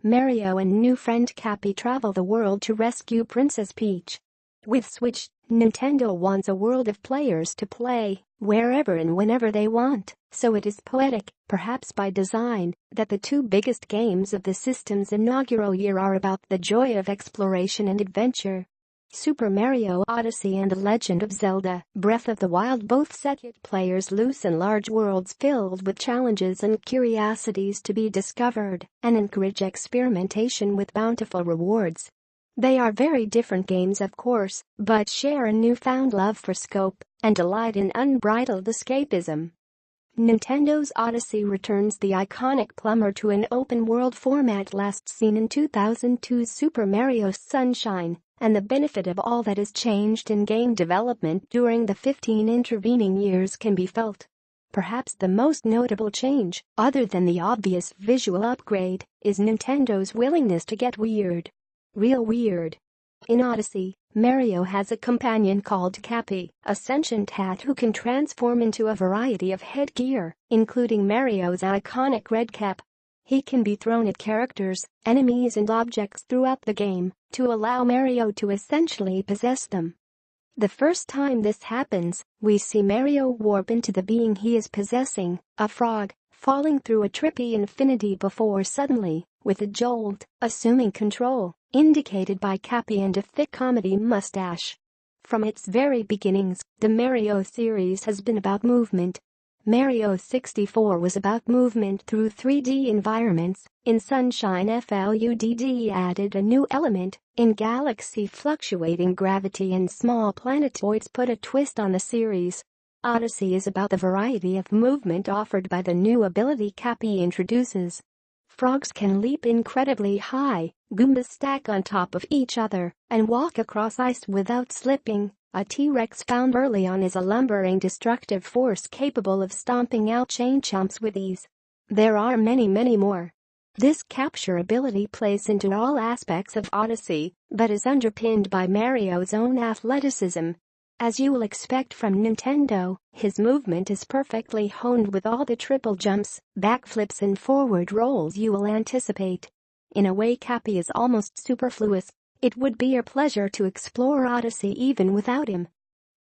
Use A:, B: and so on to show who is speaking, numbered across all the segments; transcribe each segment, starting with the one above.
A: Mario and new friend Cappy travel the world to rescue Princess Peach. With Switch, Nintendo wants a world of players to play wherever and whenever they want, so it is poetic, perhaps by design, that the two biggest games of the system's inaugural year are about the joy of exploration and adventure. Super Mario Odyssey and The Legend of Zelda, Breath of the Wild both set players loose in large worlds filled with challenges and curiosities to be discovered, and encourage experimentation with bountiful rewards. They are very different games, of course, but share a newfound love for scope and delight in unbridled escapism. Nintendo's Odyssey returns the iconic plumber to an open-world format last seen in 2002's Super Mario Sunshine, and the benefit of all that has changed in game development during the 15 intervening years can be felt. Perhaps the most notable change, other than the obvious visual upgrade, is Nintendo's willingness to get weird. Real weird. In Odyssey, Mario has a companion called Cappy, a sentient hat who can transform into a variety of headgear, including Mario's iconic red cap. He can be thrown at characters, enemies and objects throughout the game to allow Mario to essentially possess them. The first time this happens, we see Mario warp into the being he is possessing, a frog, falling through a trippy infinity before suddenly, with a jolt, assuming control, indicated by Cappy and a thick comedy mustache. From its very beginnings, the Mario series has been about movement. Mario 64 was about movement through 3D environments. In Sunshine FLUDD added a new element. In Galaxy, fluctuating gravity and small planetoids put a twist on the series. Odyssey is about the variety of movement offered by the new ability Cappy introduces. Frogs can leap incredibly high, Goombas stack on top of each other, and walk across ice without slipping. A T-Rex found early on is a lumbering destructive force capable of stomping out chain chomps with ease. There are many more. This capture ability plays into all aspects of Odyssey, but is underpinned by Mario's own athleticism. As you will expect from Nintendo, his movement is perfectly honed with all the triple jumps, backflips and forward rolls you will anticipate. In a way, Cappy is almost superfluous. It would be a pleasure to explore Odyssey even without him.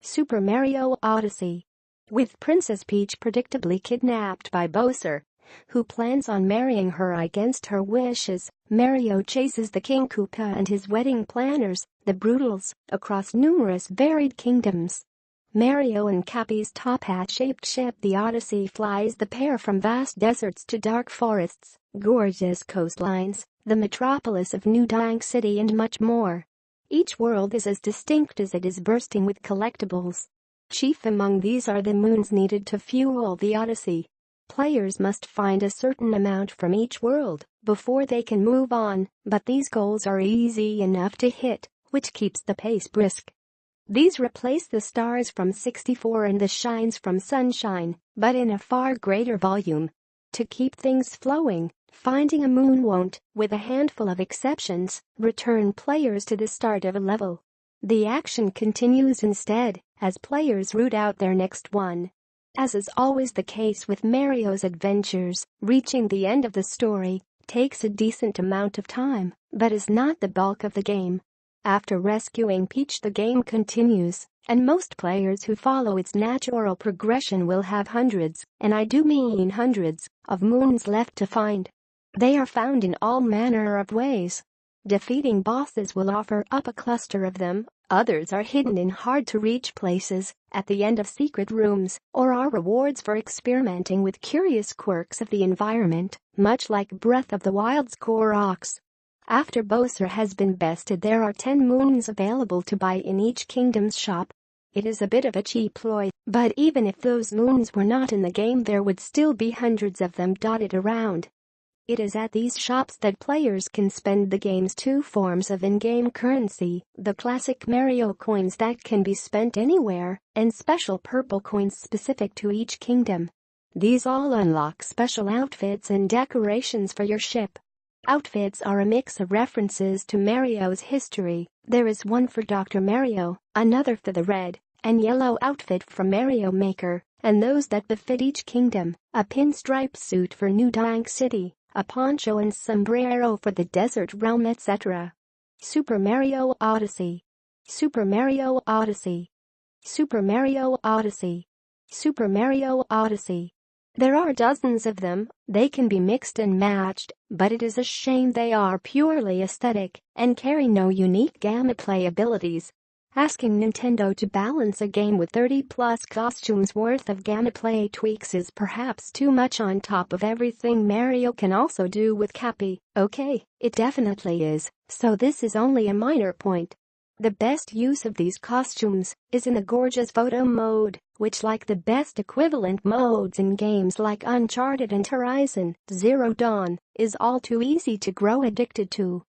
A: Super Mario Odyssey. With Princess Peach predictably kidnapped by Bowser, who plans on marrying her against her wishes, Mario chases the King Koopa and his wedding planners, the Broodals, across numerous varied kingdoms. Mario and Cappy's top hat-shaped ship the Odyssey flies the pair from vast deserts to dark forests, gorgeous coastlines, the metropolis of New Donk City and much more. Each world is as distinct as it is bursting with collectibles. Chief among these are the moons needed to fuel the Odyssey. Players must find a certain amount from each world before they can move on, but these goals are easy enough to hit, which keeps the pace brisk. These replace the stars from 64 and the shines from Sunshine, but in a far greater volume. To keep things flowing, finding a moon won't, with a handful of exceptions, return players to the start of a level. The action continues instead, as players root out their next one. As is always the case with Mario's adventures, reaching the end of the story takes a decent amount of time, but is not the bulk of the game. After rescuing Peach, the game continues, and most players who follow its natural progression will have hundreds, and I do mean hundreds, of moons left to find. They are found in all manner of ways. Defeating bosses will offer up a cluster of them, others are hidden in hard-to-reach places, at the end of secret rooms, or are rewards for experimenting with curious quirks of the environment, much like Breath of the Wild's Koroks. After Bowser has been bested, there are 10 moons available to buy in each kingdom's shop. It is a bit of a cheap ploy, but even if those moons were not in the game, there would still be hundreds of them dotted around. It is at these shops that players can spend the game's two forms of in-game currency, the classic Mario coins that can be spent anywhere, and special purple coins specific to each kingdom. These all unlock special outfits and decorations for your ship. Outfits are a mix of references to Mario's history. There is one for Dr. Mario, another for the red and yellow outfit from Mario Maker, and those that befit each kingdom, a pinstripe suit for New Donk City, a poncho and sombrero for the desert realm, etc. Super Mario Odyssey. Super Mario Odyssey. Super Mario Odyssey. Super Mario Odyssey. There are dozens of them, they can be mixed and matched, but it is a shame they are purely aesthetic and carry no unique gameplay abilities. Asking Nintendo to balance a game with 30-plus costumes worth of gameplay tweaks is perhaps too much on top of everything Mario can also do with Cappy. Okay, it definitely is, so this is only a minor point. The best use of these costumes is in the gorgeous photo mode, which, like the best equivalent modes in games like Uncharted and Horizon Zero Dawn, is all too easy to grow addicted to.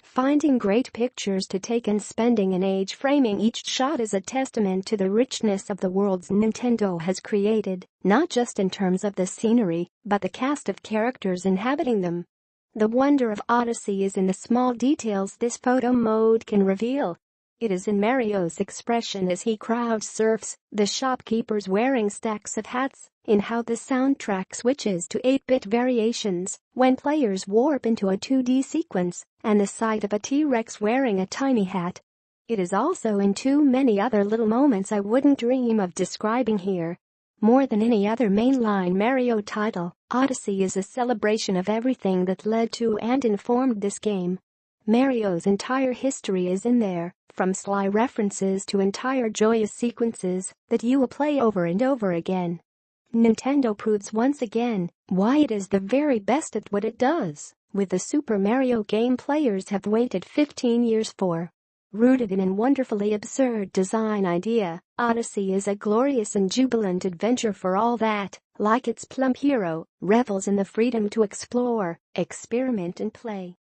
A: Finding great pictures to take and spending an age framing each shot is a testament to the richness of the worlds Nintendo has created, not just in terms of the scenery, but the cast of characters inhabiting them. The wonder of Odyssey is in the small details this photo mode can reveal. It is in Mario's expression as he crowd surfs, the shopkeepers wearing stacks of hats, in how the soundtrack switches to 8-bit variations when players warp into a 2D sequence, and the sight of a T-Rex wearing a tiny hat. It is also in too many other little moments I wouldn't dream of describing here. More than any other mainline Mario title, Odyssey is a celebration of everything that led to and informed this game. Mario's entire history is in there, from sly references to entire joyous sequences that you will play over and over again. Nintendo proves once again why it is the very best at what it does, with the Super Mario game players have waited 15 years for. Rooted in a wonderfully absurd design idea, Odyssey is a glorious and jubilant adventure for all that, like its plumb hero, revels in the freedom to explore, experiment and play.